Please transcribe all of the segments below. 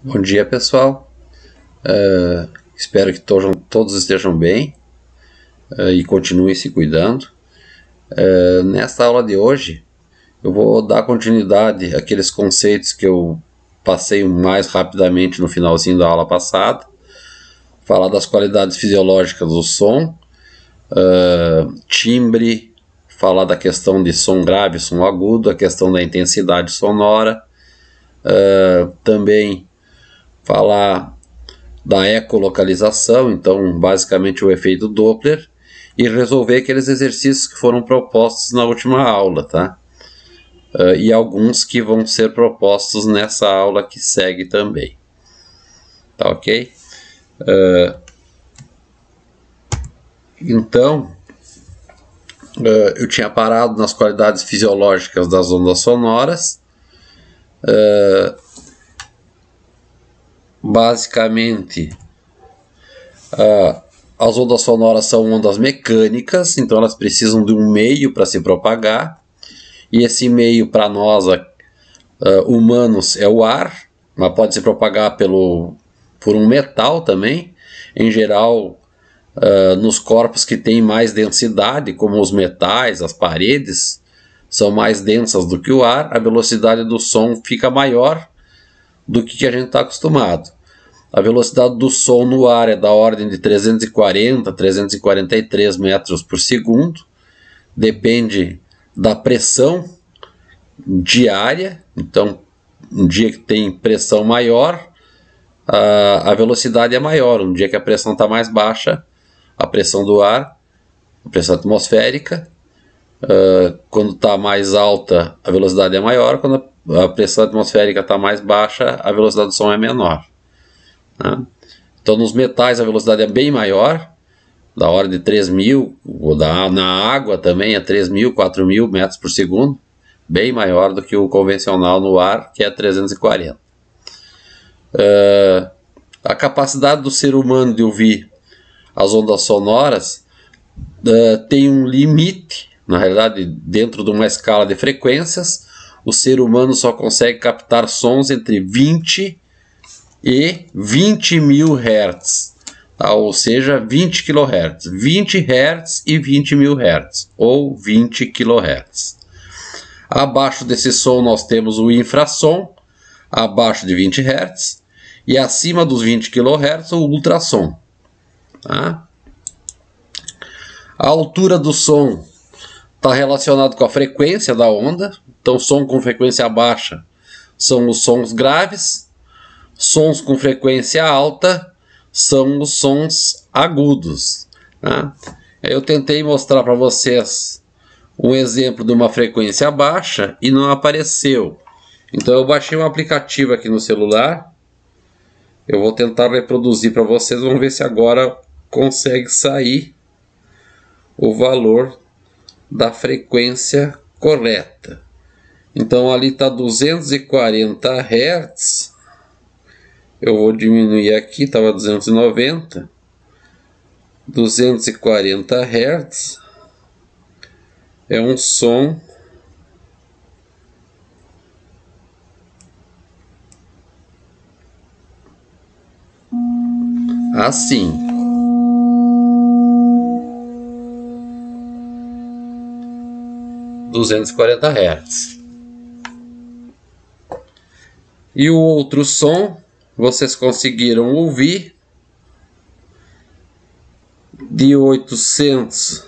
Bom dia, pessoal. Espero que todos estejam bem e continuem se cuidando. Nesta aula de hoje, eu vou dar continuidade àqueles conceitos que eu passei mais rapidamente no finalzinho da aula passada. Falar das qualidades fisiológicas do som, timbre, falar da questão de som grave, som agudo, a questão da intensidade sonora, também falar da ecolocalização, então basicamente o efeito Doppler, e resolver aqueles exercícios que foram propostos na última aula, tá? E alguns que vão ser propostos nessa aula que segue também, tá ok? Então, eu tinha parado nas qualidades fisiológicas das ondas sonoras. Basicamente, as ondas sonoras são ondas mecânicas, então elas precisam de um meio para se propagar, e esse meio para nós humanos é o ar, mas pode se propagar por um metal também. Em geral, nos corpos que têm mais densidade, como os metais, as paredes, são mais densas do que o ar, a velocidade do som fica maior do que a gente está acostumado. A velocidade do som no ar é da ordem de 340 a 343 metros por segundo. Depende da pressão diária. Então, um dia que tem pressão maior, a velocidade é maior. Um dia que a pressão está mais baixa, a pressão do ar, a pressão atmosférica, quando está mais alta, a velocidade é maior. Quando a pressão atmosférica está mais baixa, a velocidade do som é menor. Então, nos metais a velocidade é bem maior, da ordem de 3.000, ou na água também é 3.000, 4.000 metros por segundo, bem maior do que o convencional no ar, que é 340. A capacidade do ser humano de ouvir as ondas sonoras tem um limite. Na realidade, dentro de uma escala de frequências, o ser humano só consegue captar sons entre 20 e 20.000 Hz, ou seja, 20 kHz, 20 Hz e 20.000 Hz, ou 20 kHz. Abaixo desse som nós temos o infrassom, abaixo de 20 Hz, e acima dos 20 kHz o ultrassom. Tá? A altura do som está relacionado com a frequência da onda. Então, som com frequência baixa são os sons graves, sons com frequência alta são os sons agudos. Tá? Eu tentei mostrar para vocês um exemplo de uma frequência baixa e não apareceu. Então eu baixei um aplicativo aqui no celular. Eu vou tentar reproduzir para vocês. Vamos ver se agora consegue sair o valor da frequência correta. Então ali está 240 Hz. Eu vou diminuir aqui, estava 290. 240 Hz é um som assim. Hz. E o outro som vocês conseguiram ouvir de 800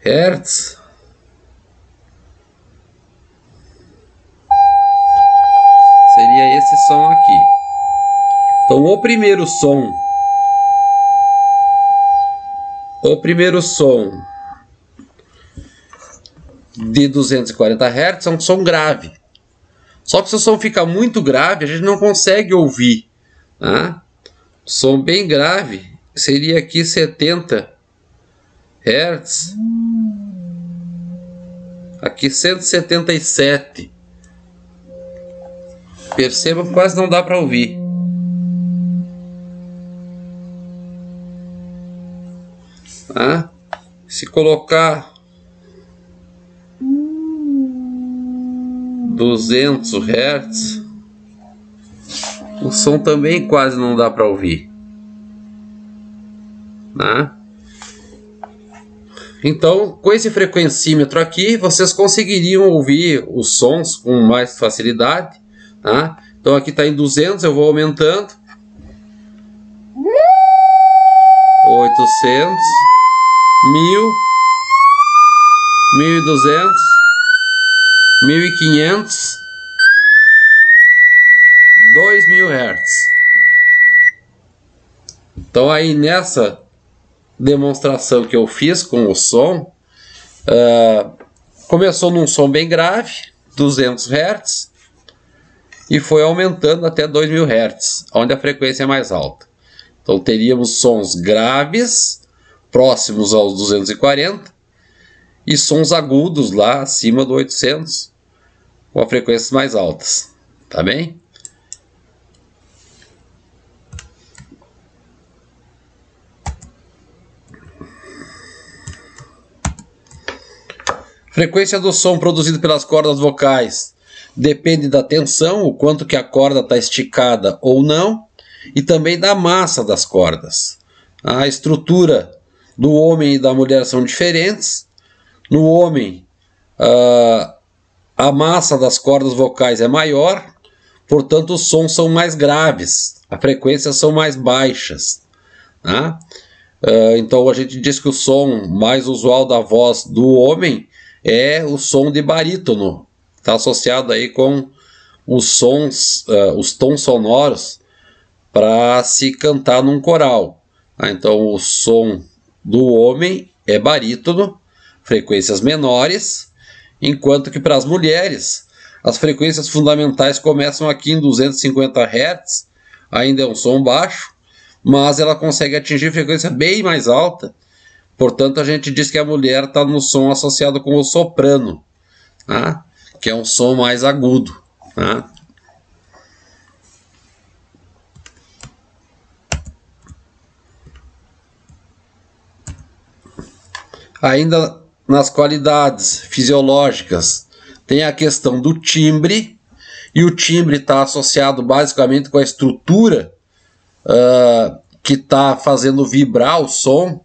Hz. Seria esse som aqui. Então o primeiro som de 240 Hz é um som grave. Só que se o som fica muito grave, a gente não consegue ouvir. Tá? Som bem grave seria aqui 70 Hz. Aqui 177. Percebam que quase não dá para ouvir. Tá? Se colocar 200 Hz, o som também quase não dá para ouvir, né? Então, com esse frequencímetro aqui, vocês conseguiriam ouvir os sons com mais facilidade, tá? Então aqui está em 200, eu vou aumentando. 800, 1000, 1200, 1500, 2000 Hz. Então aí nessa demonstração que eu fiz com o som, começou num som bem grave, 200 Hz, e foi aumentando até 2000 Hz, onde a frequência é mais alta. Então teríamos sons graves, próximos aos 240, e sons agudos lá acima do 800, com frequências mais altas, tá bem? Frequência do som produzido pelas cordas vocais depende da tensão, o quanto que a corda está esticada ou não, e também da massa das cordas. A estrutura do homem e da mulher são diferentes. No homem, a massa das cordas vocais é maior, portanto os sons são mais graves, as frequências são mais baixas, tá? Então a gente diz que o som mais usual da voz do homem é o som de barítono, está associado aí com os sons, os tons sonoros para se cantar num coral. Então o som do homem é barítono, frequências menores, enquanto que para as mulheres as frequências fundamentais começam aqui em 250 Hz, ainda é um som baixo, mas ela consegue atingir frequência bem mais alta. Portanto, a gente diz que a mulher está no som associado com o soprano, tá? Que é um som mais agudo, tá? Ainda nas qualidades fisiológicas, tem a questão do timbre, e o timbre está associado basicamente com a estrutura que está fazendo vibrar o som,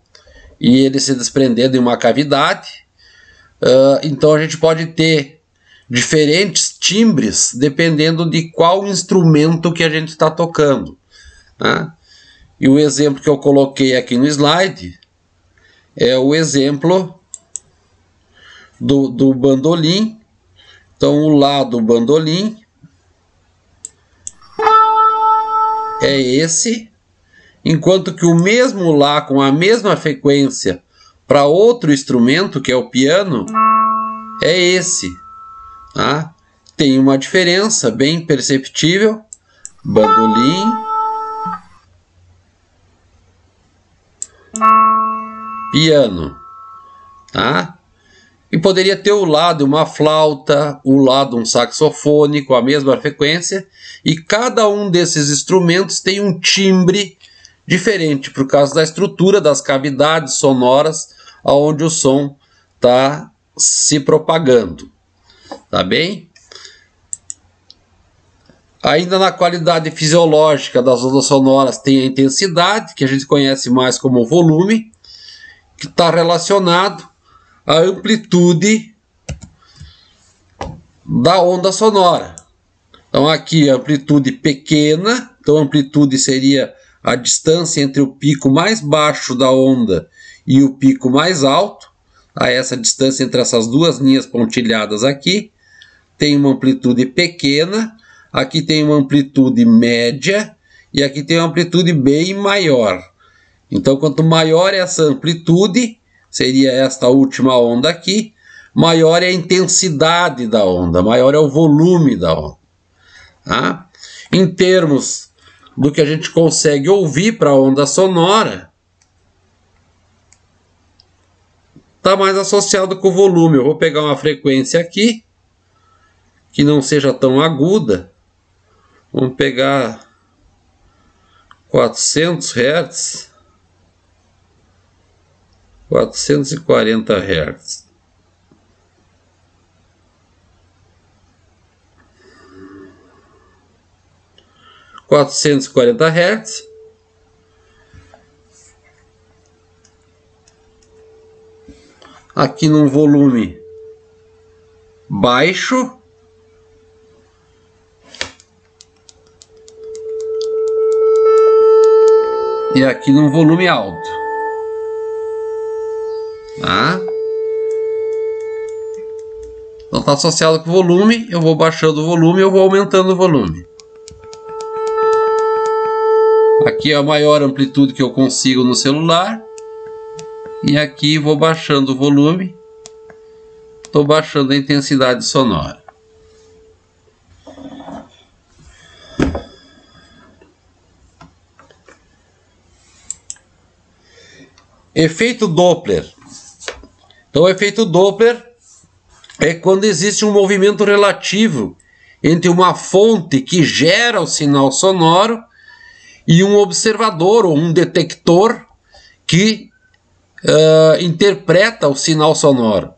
e ele se desprendendo em uma cavidade. Então a gente pode ter diferentes timbres dependendo de qual instrumento que a gente está tocando, tá? E o exemplo que eu coloquei aqui no slide é o exemplo do bandolim. Então o Lá do bandolim é esse, enquanto que o mesmo Lá com a mesma frequência para outro instrumento, que é o piano, é esse, tá? Tem uma diferença bem perceptível. Bandolim, piano, tá? E poderia ter o Lá de uma flauta, o Lá de um saxofone com a mesma frequência, e cada um desses instrumentos tem um timbre diferente por causa da estrutura das cavidades sonoras aonde o som está se propagando, tá bem? Ainda na qualidade fisiológica das ondas sonoras tem a intensidade, que a gente conhece mais como volume, que está relacionado à amplitude da onda sonora. Então aqui a amplitude pequena, então a amplitude seria a distância entre o pico mais baixo da onda e o pico mais alto. A essa distância entre essas duas linhas pontilhadas aqui tem uma amplitude pequena, aqui tem uma amplitude média e aqui tem uma amplitude bem maior. Então quanto maior essa amplitude, seria esta última onda aqui, maior é a intensidade da onda, maior é o volume da onda, tá? Em termos do que a gente consegue ouvir para a onda sonora, está mais associado com o volume. Eu vou pegar uma frequência aqui, que não seja tão aguda. Vamos pegar 400 Hz, 440 Hz. 440 Hz. Aqui num volume baixo. E aqui num volume alto. Tá? Então está associado com o volume, eu vou baixando o volume, eu vou aumentando o volume. Aqui é a maior amplitude que eu consigo no celular. E aqui vou baixando o volume. Estou baixando a intensidade sonora. Efeito Doppler. Então o efeito Doppler é quando existe um movimento relativo entre uma fonte que gera o sinal sonoro e um observador ou um detector que interpreta o sinal sonoro.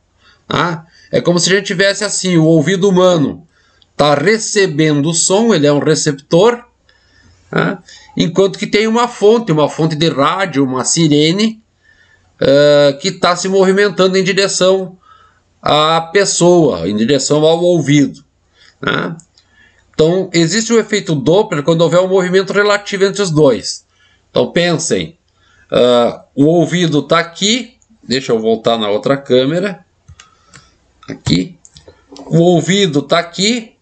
Tá? É como se a gente tivesse assim, o ouvido humano está recebendo o som, ele é um receptor, tá? Enquanto que tem uma fonte de rádio, uma sirene, que está se movimentando em direção à pessoa, em direção ao ouvido. Tá? Então, existe o efeito Doppler quando houver um movimento relativo entre os dois. Então, pensem, o ouvido está aqui, deixa eu voltar na outra câmera, aqui, o ouvido está aqui,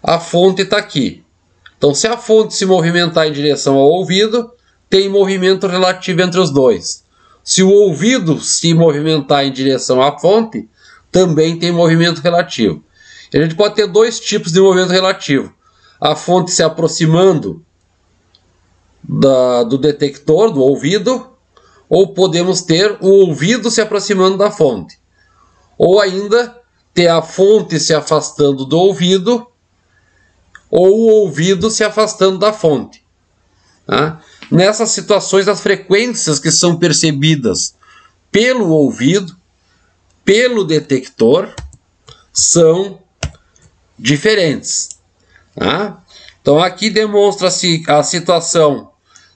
a fonte está aqui. Então, se a fonte se movimentar em direção ao ouvido, tem movimento relativo entre os dois. Se o ouvido se movimentar em direção à fonte, também tem movimento relativo. E a gente pode ter dois tipos de movimento relativo. A fonte se aproximando do detector, do ouvido, ou podemos ter o ouvido se aproximando da fonte. Ou ainda ter a fonte se afastando do ouvido, ou o ouvido se afastando da fonte. Tá? Nessas situações, as frequências que são percebidas pelo ouvido, pelo detector, são diferentes. Tá? Então aqui demonstra-se a situação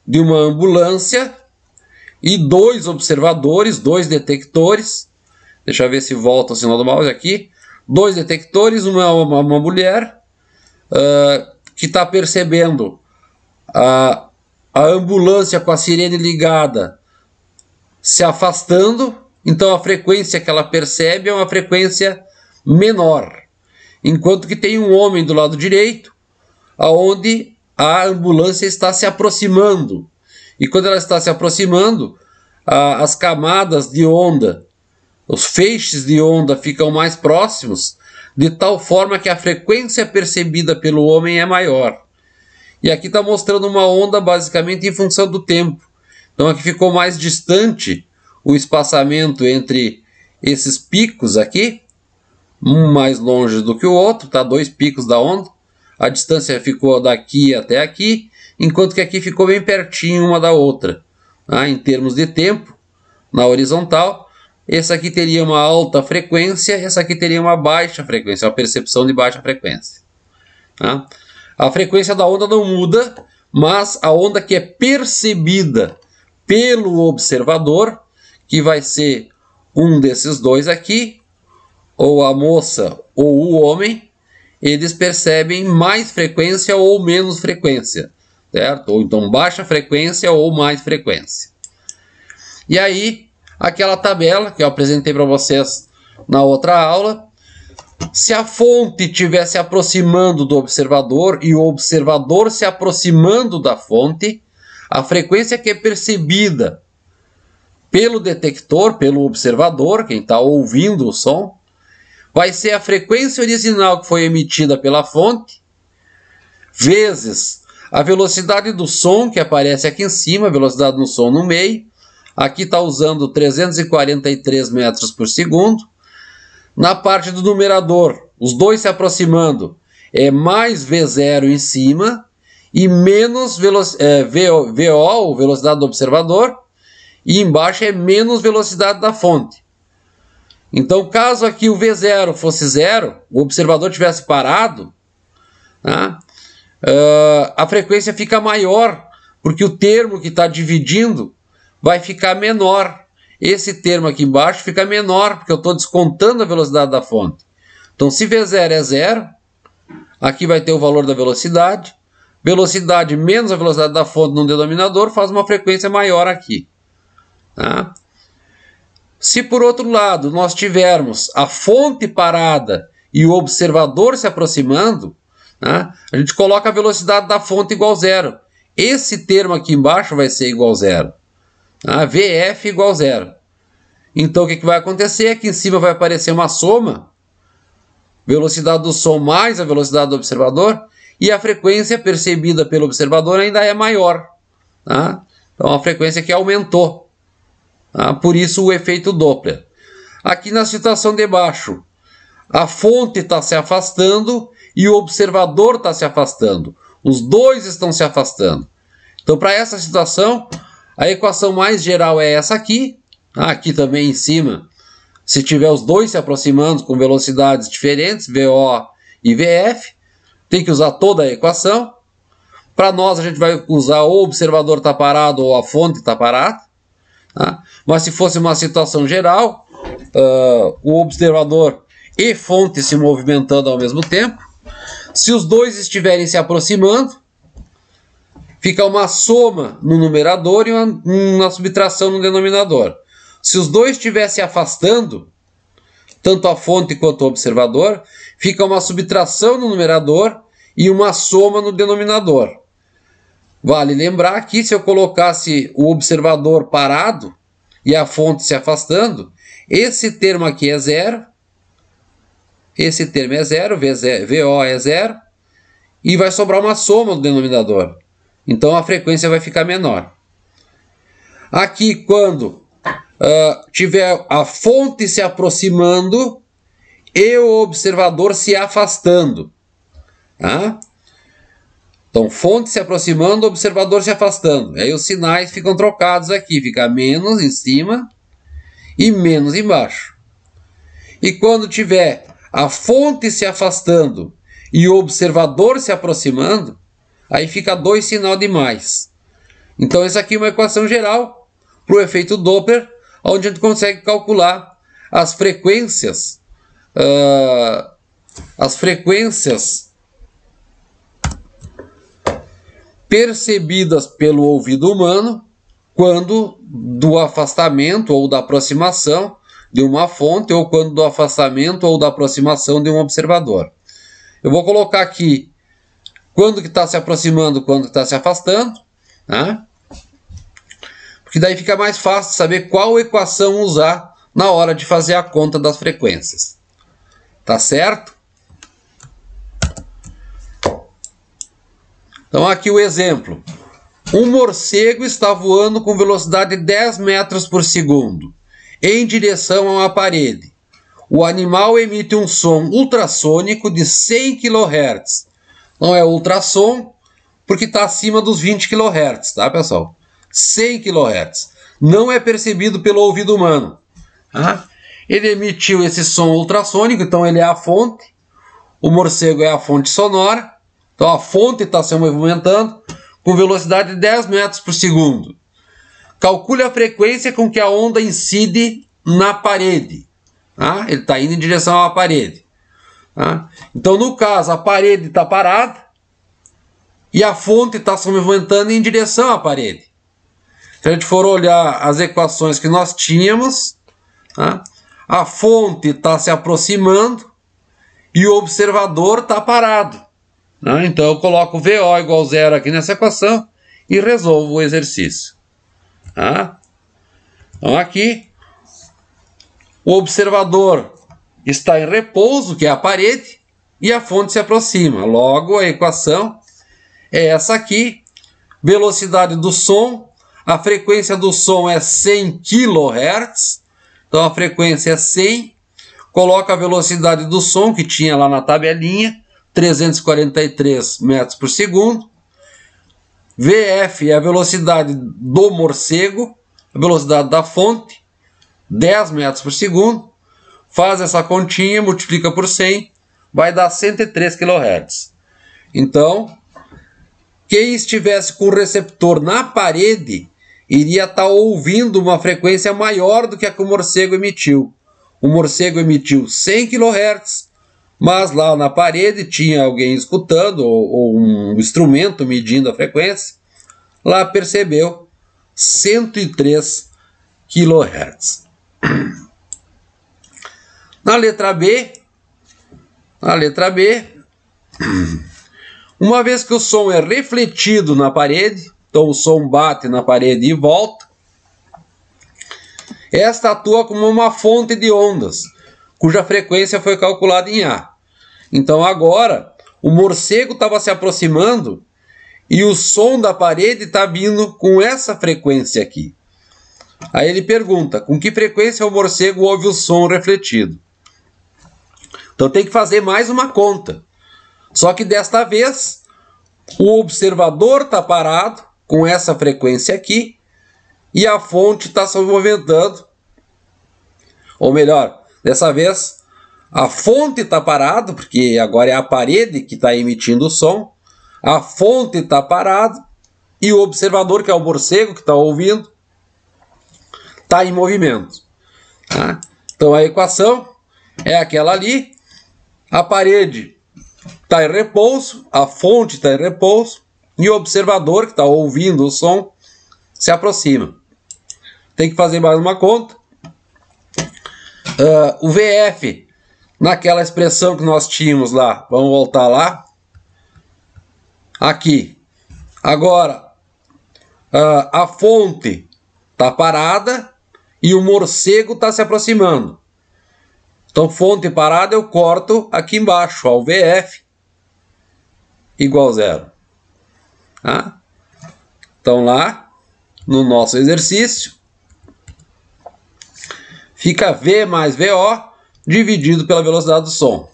de uma ambulância e dois observadores, dois detectores. Deixa eu ver se volta o sinal do mouse aqui. Dois detectores, uma mulher que está percebendo a ambulância com a sirene ligada se afastando, então a frequência que ela percebe é uma frequência menor. Enquanto que tem um homem do lado direito, aonde a ambulância está se aproximando. E quando ela está se aproximando, as camadas de onda, os feixes de onda ficam mais próximos, de tal forma que a frequência percebida pelo homem é maior. E aqui está mostrando uma onda basicamente em função do tempo. Então aqui ficou mais distante o espaçamento entre esses picos aqui, um mais longe do que o outro, tá? Dois picos da onda. A distância ficou daqui até aqui, enquanto que aqui ficou bem pertinho uma da outra. Tá? Em termos de tempo, na horizontal, essa aqui teria uma alta frequência, essa aqui teria uma baixa frequência, uma percepção de baixa frequência. Tá? A frequência da onda não muda, mas a onda que é percebida pelo observador, que vai ser um desses dois aqui, ou a moça ou o homem, eles percebem mais frequência ou menos frequência, certo? Ou então baixa frequência ou mais frequência. E aí, aquela tabela que eu apresentei para vocês na outra aula, se a fonte estiver se aproximando do observador e o observador se aproximando da fonte, a frequência que é percebida pelo detector, pelo observador, quem está ouvindo o som, vai ser a frequência original que foi emitida pela fonte, vezes a velocidade do som que aparece aqui em cima, a velocidade do som no meio. Aqui está usando 343 metros por segundo. Na parte do numerador, os dois se aproximando, é mais V0 em cima e menos VO, velocidade do observador, e embaixo é menos velocidade da fonte. Então, caso aqui o V0 fosse 0, o observador tivesse parado, tá? a frequência fica maior, porque o termo que está dividindo vai ficar menor. Esse termo aqui embaixo fica menor, porque eu estou descontando a velocidade da fonte. Então, se V0 é 0, aqui vai ter o valor da velocidade. Velocidade menos a velocidade da fonte no denominador faz uma frequência maior aqui. Tá? Se por outro lado nós tivermos a fonte parada e o observador se aproximando, tá? A gente coloca a velocidade da fonte igual a 0. Esse termo aqui embaixo vai ser igual a 0. Tá? VF igual a 0. Então o que vai acontecer? Aqui em cima vai aparecer uma soma. Velocidade do som mais a velocidade do observador. E a frequência percebida pelo observador ainda é maior. Tá? Então a frequência que aumentou. Tá? Por isso o efeito Doppler. Aqui na situação de baixo, a fonte está se afastando e o observador está se afastando. Os dois estão se afastando. Então, para essa situação, a equação mais geral é essa aqui. Aqui também em cima, se tiver os dois se aproximando com velocidades diferentes, VO e VF, tem que usar toda a equação. Para nós, a gente vai usar ou o observador está parado ou a fonte está parada. Tá? Mas se fosse uma situação geral, o observador e fonte se movimentando ao mesmo tempo, se os dois estiverem se aproximando, fica uma soma no numerador e uma subtração no denominador. Se os dois estivessem afastando, tanto a fonte quanto o observador, fica uma subtração no numerador e uma soma no denominador. Vale lembrar que se eu colocasse o observador parado e a fonte se afastando, esse termo aqui é 0, esse termo é 0, VO é 0, e vai sobrar uma soma no denominador. Então a frequência vai ficar menor. Aqui, quando tiver a fonte se aproximando e o observador se afastando. Tá? Então, fonte se aproximando, observador se afastando. Aí os sinais ficam trocados aqui. Fica menos em cima e menos embaixo. E quando tiver a fonte se afastando e o observador se aproximando, aí fica 2 sinal de mais. Então, essa aqui é uma equação geral para o efeito Doppler, onde a gente consegue calcular as frequências percebidas pelo ouvido humano quando do afastamento ou da aproximação de uma fonte ou quando do afastamento ou da aproximação de um observador. Eu vou colocar aqui quando que está se aproximando, quando que está se afastando, tá? Porque daí fica mais fácil saber qual equação usar na hora de fazer a conta das frequências. Tá certo? Então aqui o exemplo. Um morcego está voando com velocidade de 10 metros por segundo em direção a uma parede. O animal emite um som ultrassônico de 100 kHz. Não é ultrassom porque está acima dos 20 kHz, tá, pessoal? 100 kHz. Não é percebido pelo ouvido humano. Tá? Ele emitiu esse som ultrassônico, então ele é a fonte. O morcego é a fonte sonora. Então a fonte está se movimentando com velocidade de 10 metros por segundo. Calcule a frequência com que a onda incide na parede. Tá? Ele está indo em direção à parede. Tá? Então, no caso, a parede está parada e a fonte está se movimentando em direção à parede. Se a gente for olhar as equações que nós tínhamos, tá? A fonte está se aproximando e o observador está parado. Tá? Então, eu coloco VO igual a 0 aqui nessa equação e resolvo o exercício. Tá? Então, aqui, o observador está em repouso, que é a parede, e a fonte se aproxima. Logo, a equação é essa aqui. Velocidade do som. A frequência do som é 100 kHz. Então, a frequência é 100. Coloca a velocidade do som, que tinha lá na tabelinha, 343 metros por segundo. VF é a velocidade do morcego, a velocidade da fonte, 10 metros por segundo. Faz essa continha, multiplica por 100, vai dar 103 kHz. Então, quem estivesse com o receptor na parede iria estar ouvindo uma frequência maior do que a que o morcego emitiu. O morcego emitiu 100 kHz, mas lá na parede tinha alguém escutando, ou um instrumento medindo a frequência. Lá percebeu 103 kHz. Na letra B, uma vez que o som é refletido na parede, então o som bate na parede e volta, esta atua como uma fonte de ondas, cuja frequência foi calculada em A. Então agora, o morcego estava se aproximando e o som da parede está vindo com essa frequência aqui. Aí ele pergunta, com que frequência o morcego ouve o som refletido? Então tem que fazer mais uma conta. Só que desta vez, o observador está parado com essa frequência aqui e a fonte está se movimentando. Ou melhor, dessa vez, a fonte está parada, porque agora é a parede que está emitindo o som. A fonte está parada e o observador, que é o morcego que está ouvindo, está em movimento. Tá? Então a equação é aquela ali. A parede está em repouso, a fonte está em repouso e o observador, que está ouvindo o som, se aproxima. Tem que fazer mais uma conta. O VF, naquela expressão que nós tínhamos lá, vamos voltar lá. Aqui. Agora, a fonte está parada e o morcego está se aproximando. Então, fonte parada eu corto aqui embaixo, ao VF igual 0. Tá? Então, lá no nosso exercício, fica V mais VO dividido pela velocidade do som.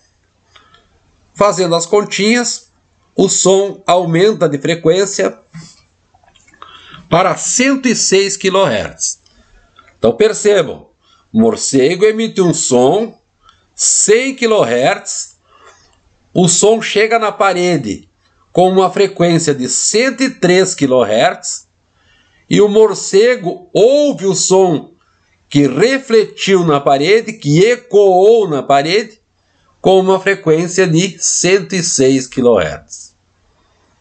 Fazendo as continhas, o som aumenta de frequência para 106 kHz. Então, percebam, o morcego emite um som 100 kHz, o som chega na parede com uma frequência de 103 kHz e o morcego ouve o som que refletiu na parede, que ecoou na parede, com uma frequência de 106 kHz.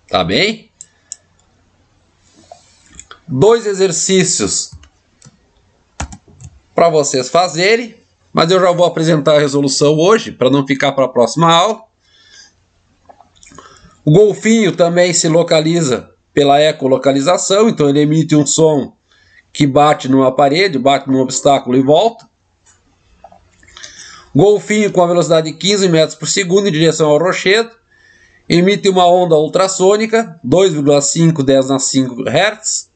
Tá bem? 2 exercícios para vocês fazerem. Mas eu já vou apresentar a resolução hoje, para não ficar para a próxima aula. O golfinho também se localiza pela ecolocalização, então ele emite um som que bate numa parede, bate num obstáculo e volta. Golfinho com a velocidade de 15 metros por segundo em direção ao rochedo, emite uma onda ultrassônica, 2,5 10 na 5 Hz.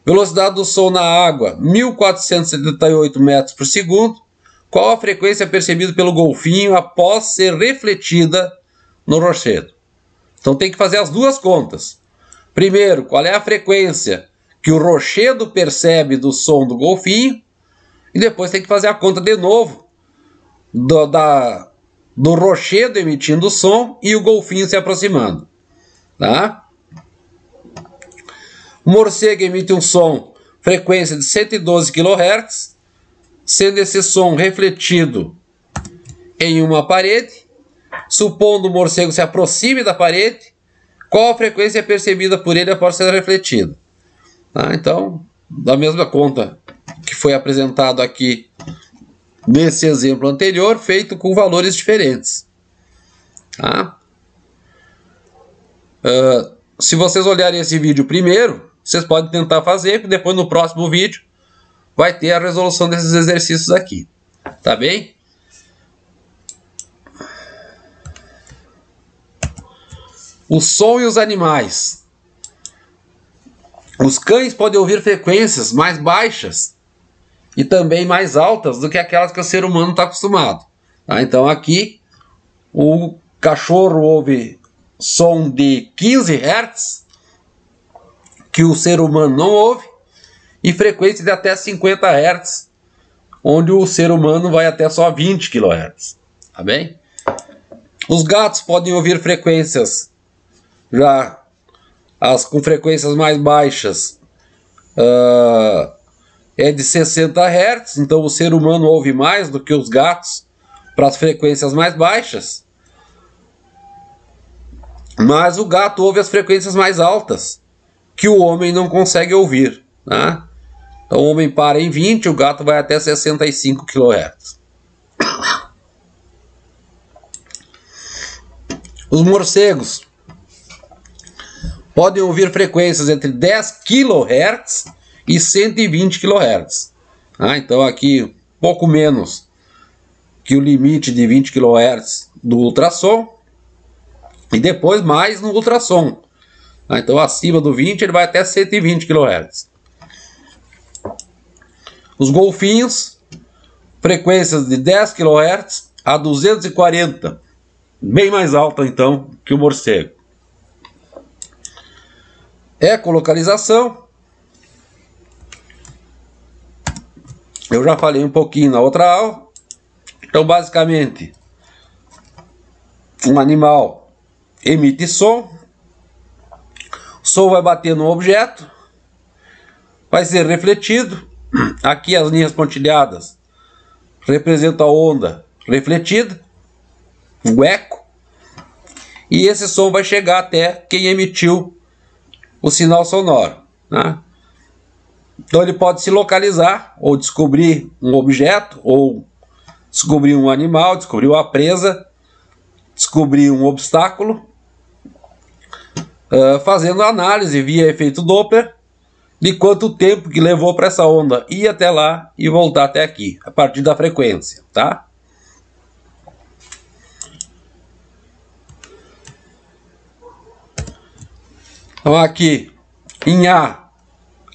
Velocidade do som na água, 1478 metros por segundo. Qual a frequência percebida pelo golfinho após ser refletida no rochedo? Então tem que fazer as duas contas. Primeiro, qual é a frequência que o rochedo percebe do som do golfinho? E depois tem que fazer a conta de novo do rochedo emitindo o som e o golfinho se aproximando. Tá? O morcego emite um som, frequência de 112 kHz, sendo esse som refletido em uma parede. Supondo o morcego se aproxime da parede, qual a frequência percebida por ele após ser refletido? Tá? Então, da mesma conta que foi apresentado aqui nesse exemplo anterior, feito com valores diferentes. Tá? Se vocês olharem esse vídeo primeiro, vocês podem tentar fazer, porque depois no próximo vídeo vai ter a resolução desses exercícios aqui. Tá bem? O som e os animais. Os cães podem ouvir frequências mais baixas e também mais altas do que aquelas que o ser humano está acostumado. Tá? Então aqui o cachorro ouve som de 15 Hz, que o ser humano não ouve, e frequência de até 50 Hz, onde o ser humano vai até só 20 kHz. Tá bem? Os gatos podem ouvir frequências já As com frequências mais baixas é de 60 Hz, então o ser humano ouve mais do que os gatos para as frequências mais baixas, mas o gato ouve as frequências mais altas, que o homem não consegue ouvir, né? Então o homem para em 20, o gato vai até 65 kHz. Os morcegos podem ouvir frequências entre 10 kHz e 120 kHz. Então aqui pouco menos que o limite de 20 kHz do ultrassom, e depois mais no ultrassom. Então acima do 20 ele vai até 120 kHz. Os golfinhos, frequências de 10 kHz a 240, bem mais alta então que o morcego. Ecolocalização, eu já falei um pouquinho na outra aula. Então basicamente um animal emite som, o som vai bater no objeto, vai ser refletido. Aqui as linhas pontilhadas representam a onda refletida, o eco, e esse som vai chegar até quem emitiu o sinal sonoro, né? Então ele pode se localizar, ou descobrir um objeto, ou descobrir um animal, descobrir uma presa, descobrir um obstáculo, fazendo análise via efeito Doppler de quanto tempo que levou para essa onda ir até lá e voltar até aqui, a partir da frequência, tá? Então aqui em A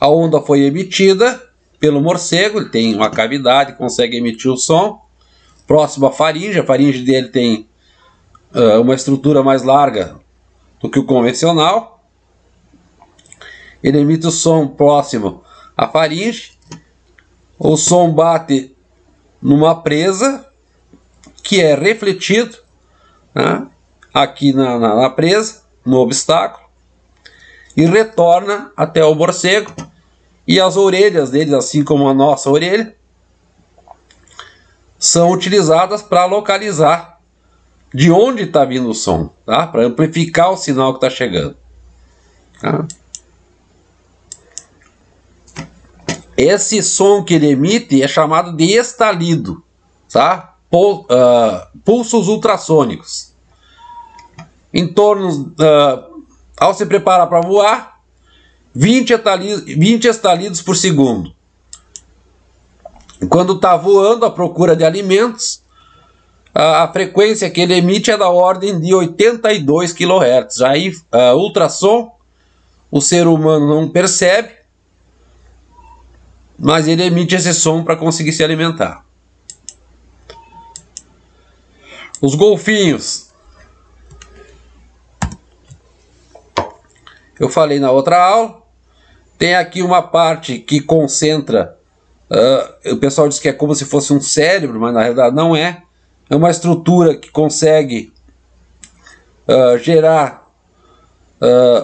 onda foi emitida pelo morcego, ele tem uma cavidade, consegue emitir o som. Próximo à faringe, a faringe dele tem uma estrutura mais larga do que o convencional. Ele emite o som próximo à faringe. O som bate numa presa que é refletido, né, aqui na presa, no obstáculo, e retorna até o morcego. E as orelhas deles, assim como a nossa orelha, são utilizadas para localizar de onde está vindo o som, tá? Para amplificar o sinal que está chegando, tá? Esse som que ele emite é chamado de estalido, tá? Pulsos ultrassônicos. Em torno, ao se preparar para voar, 20 estalidos por segundo. Quando está voando à procura de alimentos, a frequência que ele emite é da ordem de 82 kHz. Aí, ultrassom, o ser humano não percebe, mas ele emite esse som para conseguir se alimentar. Os golfinhos, eu falei na outra aula, tem aqui uma parte que concentra, o pessoal diz que é como se fosse um cérebro, mas na realidade não é. É uma estrutura que consegue gerar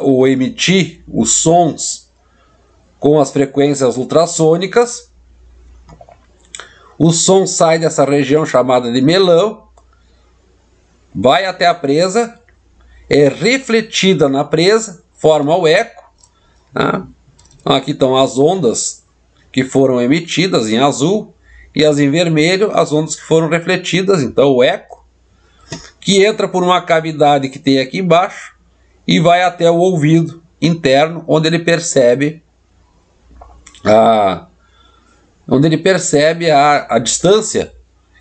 ou emitir os sons com as frequências ultrassônicas. O som sai dessa região chamada de melão, vai até a presa, é refletida na presa, forma o eco, tá? Aqui estão as ondas que foram emitidas em azul, e as em vermelho, as ondas que foram refletidas. Então o eco, que entra por uma cavidade que tem aqui embaixo e vai até o ouvido interno, onde ele percebe a distância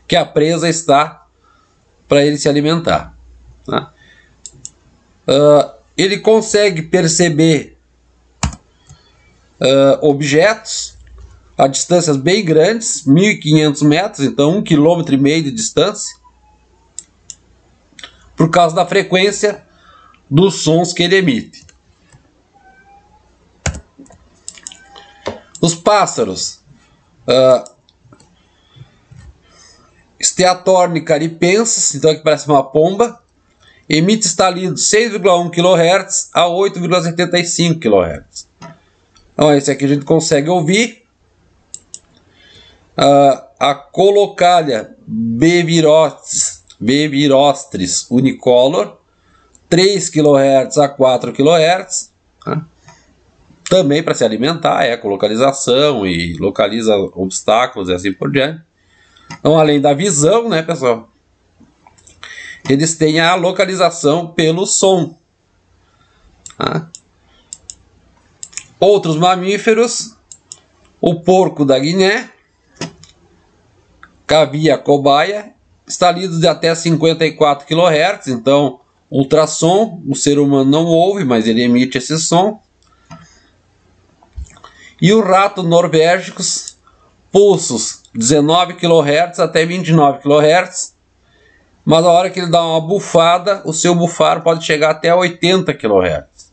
que a presa está para ele se alimentar, tá? Ele consegue perceber objetos a distâncias bem grandes, 1.500 metros, então 1,5 km de distância, por causa da frequência dos sons que ele emite. Os pássaros, Steatorni caripensis, então aqui parece uma pomba, Emite estalidos 6,1 kHz a 8,75 kHz. Então esse aqui a gente consegue ouvir. A Colocalia bevirostris unicolor, 3 kHz a 4 kHz. Também para se alimentar, ecolocalização e localiza obstáculos e assim por diante. Então, além da visão, né, pessoal, eles têm a localização pelo som. Outros mamíferos, o porco da Guiné, Cavia cobaia, estalidos de até 54 kHz, então ultrassom, o ser humano não ouve, mas ele emite esse som. E o rato norvégicos, pulsos 19 kHz até 29 kHz, mas a hora que ele dá uma bufada, o seu bufar pode chegar até 80 kHz.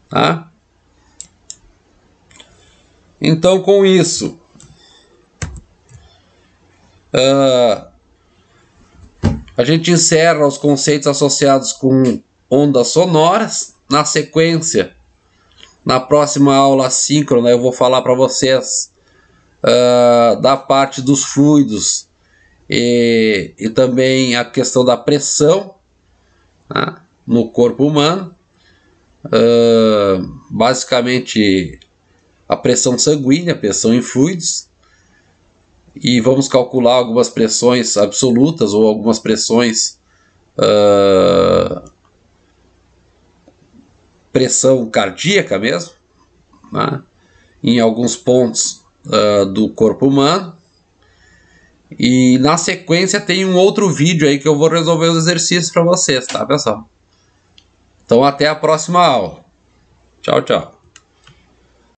Tá? Então, com isso, a gente encerra os conceitos associados com ondas sonoras. Na sequência, na próxima aula síncrona, eu vou falar para vocês da parte dos fluidos e também a questão da pressão, tá, no corpo humano. Basicamente, a pressão sanguínea, a pressão em fluidos. E vamos calcular algumas pressões absolutas ou algumas pressões, pressão cardíaca mesmo, né, em alguns pontos do corpo humano. E na sequência tem um outro vídeo aí que eu vou resolver os exercícios para vocês, tá, pessoal? Então até a próxima aula. Tchau, tchau.